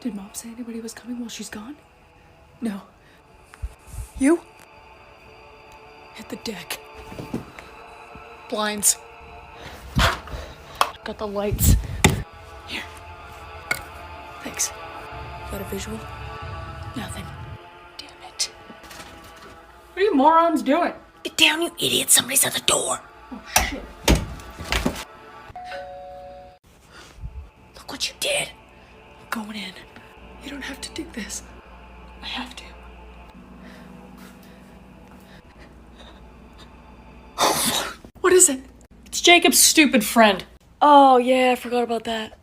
Did Mom say anybody was coming while she's gone? No. You? Hit the deck. Blinds. Got the lights. Here. Thanks. Got a visual? Nothing. Damn it. What are you morons doing? Get down, you idiot. Somebody's at the door. Oh, shit. Look what you did. I'm going in. You don't have to dig this. I have to. What is it? It's Jacob's stupid friend. Oh, yeah, I forgot about that.